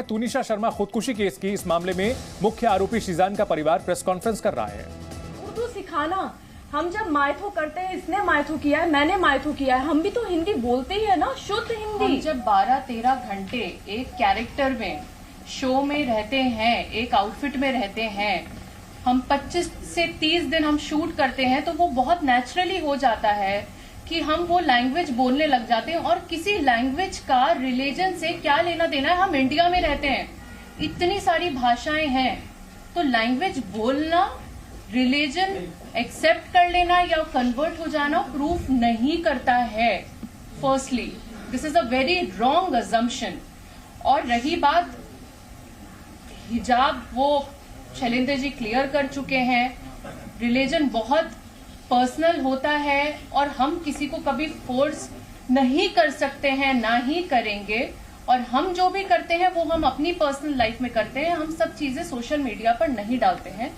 तुनिशा शर्मा खुदकुशी केस की इस मामले में मुख्य आरोपी शीजान का परिवार प्रेस कॉन्फ्रेंस कर रहा है। उर्दू सिखाना, हम जब मायथो करते हैं, इसने मायथो किया है, मैंने मायथो किया है, हम भी तो हिंदी बोलते ही है ना, शुद्ध हिंदी। हम जब 12-13 घंटे एक कैरेक्टर में शो में रहते हैं, एक आउटफिट में रहते हैं, हम 25 से 30 दिन हम शूट करते हैं, तो वो बहुत नेचुरली हो जाता है कि हम वो लैंग्वेज बोलने लग जाते हैं। और किसी लैंग्वेज का रिलीजन से क्या लेना देना है? हम इंडिया में रहते हैं, इतनी सारी भाषाएं हैं, तो लैंग्वेज बोलना, रिलीजन एक्सेप्ट कर लेना या कन्वर्ट हो जाना प्रूफ नहीं करता है। Firstly this is a very wrong assumption. और रही बात हिजाब, वो शैलेंद्र जी क्लियर कर चुके हैं, रिलीजन बहुत पर्सनल होता है और हम किसी को कभी फोर्स नहीं कर सकते हैं, ना ही करेंगे। और हम जो भी करते हैं वो हम अपनी पर्सनल लाइफ में करते हैं, हम सब चीजें सोशल मीडिया पर नहीं डालते हैं।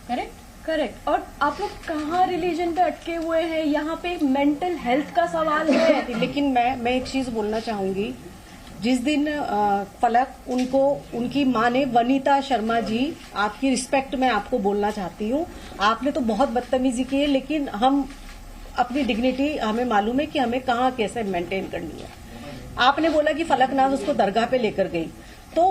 करेक्ट। और आप लोग कहाँ रिलीजन पे अटके हुए हैं? यहाँ पे मेंटल हेल्थ का सवाल है। लेकिन मैं एक चीज बोलना चाहूंगी। जिस दिन फलक उनको, उनकी माँ ने, वनीता शर्मा जी, आपकी रिस्पेक्ट में आपको बोलना चाहती हूँ, आपने तो बहुत बदतमीजी की है, लेकिन हम अपनी डिग्निटी, हमें मालूम है कि हमें कहाँ कैसे मेंटेन करनी है। आपने बोला कि फलकनाज उसको दरगाह पे लेकर गई, तो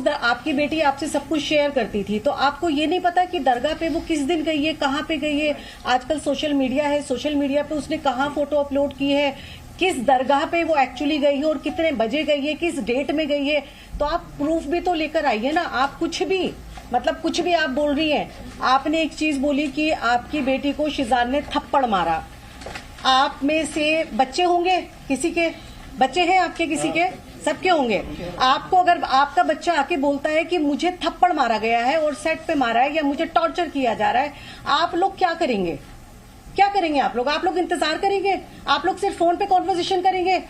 आपकी बेटी आपसे सब कुछ शेयर करती थी, तो आपको ये नहीं पता कि दरगाह पे वो किस दिन गई है, कहाँ पे गई है? आजकल सोशल मीडिया है, सोशल मीडिया पे उसने कहाँ फोटो अपलोड की है, किस दरगाह पे वो एक्चुअली गई है और कितने बजे गई है, किस डेट में गई है, तो आप प्रूफ भी तो लेकर आइए ना। आप कुछ भी आप बोल रही हैं। आपने एक चीज बोली कि आपकी बेटी को शीजान ने थप्पड़ मारा। आप में से बच्चे होंगे, किसी के बच्चे हैं आपके, किसी के, सबके होंगे। आपको अगर आपका बच्चा आके बोलता है कि मुझे थप्पड़ मारा गया है और सेट पे मारा है या मुझे टॉर्चर किया जा रहा है, आप लोग क्या करेंगे? क्या करेंगे आप लोग इंतजार करेंगे? आप लोग सिर्फ फोन पे कॉन्वर्सेशन करेंगे?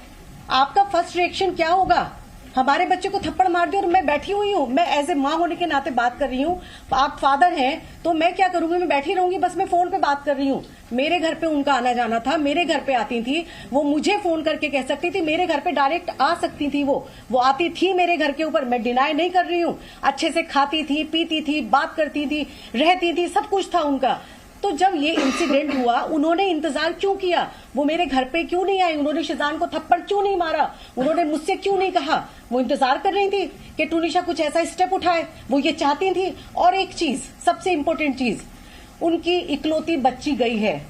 आपका फर्स्ट रिएक्शन क्या होगा? हमारे बच्चे को थप्पड़ मार दिया और मैं बैठी हुई हूँ, मैं एज ए माँ होने के नाते बात कर रही हूँ। आप फादर हैं तो मैं क्या करूंगी? मैं बैठी रहूंगी, बस मैं फोन पे बात कर रही हूँ। मेरे घर पे उनका आना जाना था, मेरे घर पे आती थी, वो मुझे फोन करके कह सकती थी, मेरे घर पे डायरेक्ट आ सकती थी, वो आती थी मेरे घर के ऊपर, मैं डिनाई नहीं कर रही हूँ। अच्छे से खाती थी, पीती थी, बात करती थी, रहती थी, सब कुछ था उनका। तो जब ये इंसिडेंट हुआ, उन्होंने इंतजार क्यों किया? वो मेरे घर पे क्यों नहीं आई? उन्होंने शीजान को थप्पड़ क्यों नहीं मारा? उन्होंने मुझसे क्यों नहीं कहा? वो इंतजार कर रही थी कि तुनिशा कुछ ऐसा स्टेप उठाए, वो ये चाहती थी। और एक चीज, सबसे इंपॉर्टेंट चीज, उनकी इकलौती बच्ची गई है।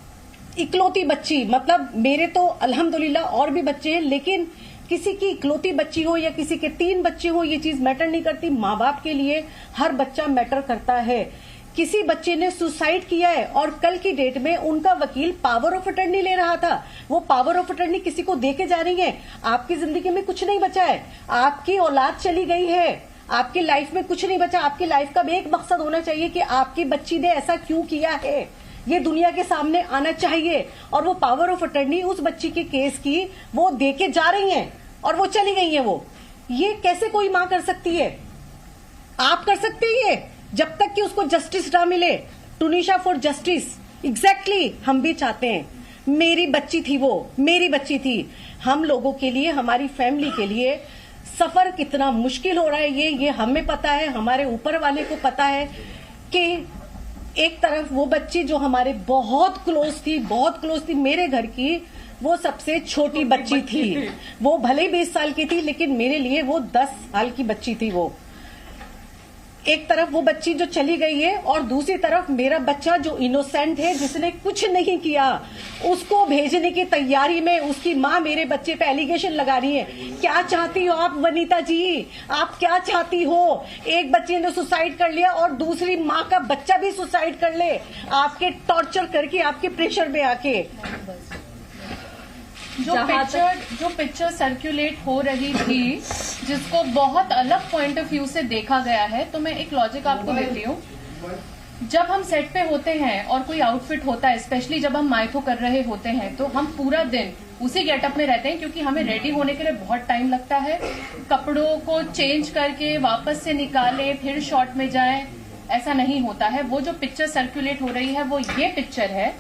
इकलौती बच्ची, मतलब मेरे तो अल्हम्दुलिल्लाह और भी बच्चे हैं, लेकिन किसी की इकलौती बच्ची हो या किसी के 3 बच्चे हो, ये चीज मैटर नहीं करती। माँ बाप के लिए हर बच्चा मैटर करता है। किसी बच्चे ने सुसाइड किया है और कल की डेट में उनका वकील पावर ऑफ अटर्नी ले रहा था, वो पावर ऑफ अटर्नी किसी को देके जा रही है। आपकी जिंदगी में कुछ नहीं बचा है, आपकी औलाद चली गई है, आपकी लाइफ में कुछ नहीं बचा। आपकी लाइफ का भी एक मकसद होना चाहिए कि आपकी बच्ची ने ऐसा क्यों किया है, ये दुनिया के सामने आना चाहिए। और वो पावर ऑफ अटर्नी उस बच्ची के केस की वो देके जा रही हैं और वो चली गई है। वो ये कैसे कोई मां कर सकती है? आप कर सकते हैं ये, जब तक कि उसको जस्टिस ना मिले। तुनिशा फॉर जस्टिस, एग्जैक्टली हम भी चाहते हैं। मेरी बच्ची थी वो, मेरी बच्ची थी। हम लोगों के लिए, हमारी फैमिली के लिए सफर कितना मुश्किल हो रहा है ये हमें पता है, हमारे ऊपर वाले को पता है कि एक तरफ वो बच्ची जो हमारे बहुत क्लोज थी, मेरे घर की वो सबसे छोटी बच्ची थी। वो भले ही 20 साल की थी, लेकिन मेरे लिए वो 10 साल की बच्ची थी। वो एक तरफ वो बच्ची जो चली गई है और दूसरी तरफ मेरा बच्चा जो इनोसेंट है, जिसने कुछ नहीं किया, उसको भेजने की तैयारी में उसकी माँ मेरे बच्चे पे एलिगेशन लगा रही है। क्या चाहती हो आप वनीता जी? आप क्या चाहती हो? एक बच्चे ने सुसाइड कर लिया और दूसरी माँ का बच्चा भी सुसाइड कर ले, आपके टॉर्चर करके, आपके प्रेशर में आके। जो पिक्चर सर्कुलेट हो रही थी, जिसको बहुत अलग पॉइंट ऑफ व्यू से देखा गया है, तो मैं एक लॉजिक आपको देती हूँ। जब हम सेट पे होते हैं और कोई आउटफिट होता है, स्पेशली जब हम माइथो कर रहे होते हैं, तो हम पूरा दिन उसी गेटअप में रहते हैं, क्योंकि हमें रेडी होने के लिए बहुत टाइम लगता है। कपड़ों को चेंज करके वापस से निकाले, फिर शॉट में जाए, ऐसा नहीं होता है। वो जो पिक्चर सर्कुलेट हो रही है वो ये पिक्चर है,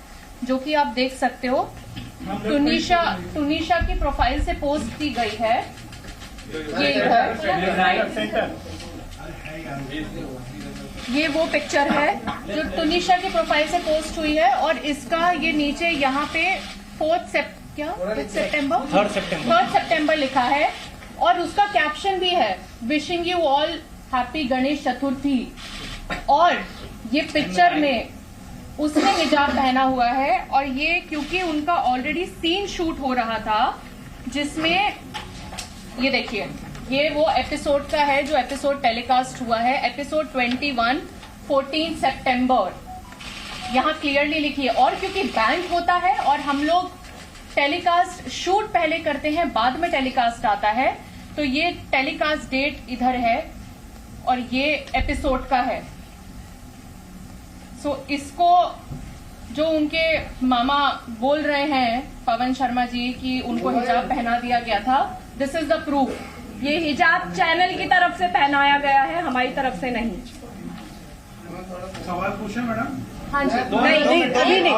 जो कि आप देख सकते हो। टुनिशा की प्रोफाइल से पोस्ट की गई है। ये इधर ये वो पिक्चर है जो तुनिशा की प्रोफाइल से पोस्ट हुई है, और इसका ये नीचे यहाँ पे 3 सितंबर लिखा है, और उसका कैप्शन भी है wishing you all happy Ganesh Chaturthi. और ये पिक्चर में उसने हिजाब पहना हुआ है, और ये क्योंकि उनका ऑलरेडी सीन शूट हो रहा था जिसमें ये देखिए ये वो एपिसोड का है जो एपिसोड टेलीकास्ट हुआ है, एपिसोड 21 14 सितंबर, यहाँ क्लियरली लिखी है। और क्योंकि बैंक होता है और हम लोग टेलीकास्ट शूट पहले करते हैं, बाद में टेलीकास्ट आता है, तो ये टेलीकास्ट डेट इधर है और ये एपिसोड का है। सो इसको जो उनके मामा बोल रहे हैं पवन शर्मा जी कि उनको हिजाब पहना दिया गया था, दिस इज द प्रूफ। ये हिजाब चैनल की तरफ से पहनाया गया है, हमारी तरफ से नहीं। सवाल पूछे मैडम? हाँ जी, नहीं, अभी नहीं।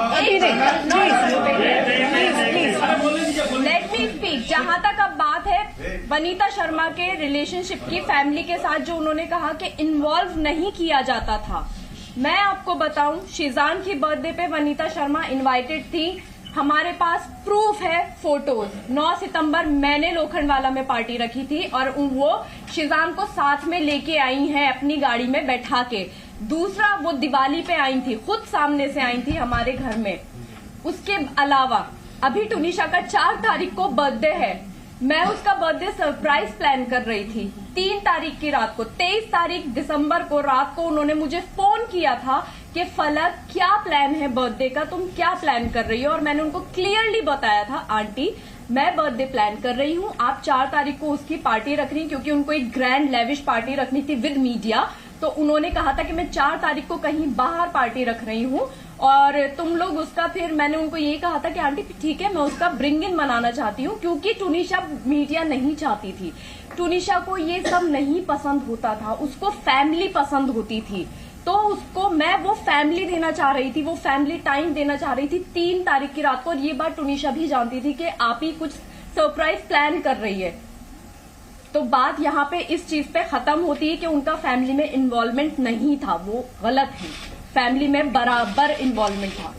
Let me speak. जहाँ तक अब बात है वनीता शर्मा के रिलेशनशिप की, फैमिली के साथ जो उन्होंने कहा कि इन्वॉल्व नहीं किया जाता था, मैं आपको बताऊं शीजान की बर्थडे पे वनीता शर्मा इनवाइटेड थी। हमारे पास प्रूफ है, फोटोज। 9 सितंबर मैंने लोखंडवाला में पार्टी रखी थी और वो शीजान को साथ में लेके आई हैं अपनी गाड़ी में बैठा के। दूसरा, वो दिवाली पे आई थी, खुद सामने से आई थी हमारे घर में। उसके अलावा अभी टुनिशा का 4 तारीख को बर्थडे है, मैं उसका बर्थडे सरप्राइज प्लान कर रही थी 3 तारीख की रात को। 23 तारीख दिसंबर को रात को उन्होंने मुझे फोन किया था कि फलक क्या प्लान है बर्थडे का, तुम क्या प्लान कर रही हो? और मैंने उनको क्लियरली बताया था, आंटी मैं बर्थडे प्लान कर रही हूँ, आप 4 तारीख को उसकी पार्टी रख रही, क्योंकि उनको एक ग्रैंड लेविश पार्टी रखनी थी विद मीडिया। तो उन्होंने कहा था कि मैं 4 तारीख को कहीं बाहर पार्टी रख रही हूँ और तुम लोग उसका, फिर मैंने उनको ये कहा था कि आंटी ठीक है, मैं उसका ब्रिंग इन मनाना चाहती हूँ, क्योंकि टुनिशा मीडिया नहीं चाहती थी। टुनिशा को ये सब नहीं पसंद होता था, उसको फैमिली पसंद होती थी, तो उसको मैं वो फैमिली देना चाह रही थी, वो फैमिली टाइम देना चाह रही थी 3 तारीख की रात को। और ये बात टुनिशा भी जानती थी कि आप ही कुछ सरप्राइज प्लान कर रही है। तो बात यहाँ पे इस चीज पे खत्म होती है कि उनका फैमिली में इन्वॉल्वमेंट नहीं था, वो गलत है, फैमिली में बराबर इन्वॉल्वमेंट था।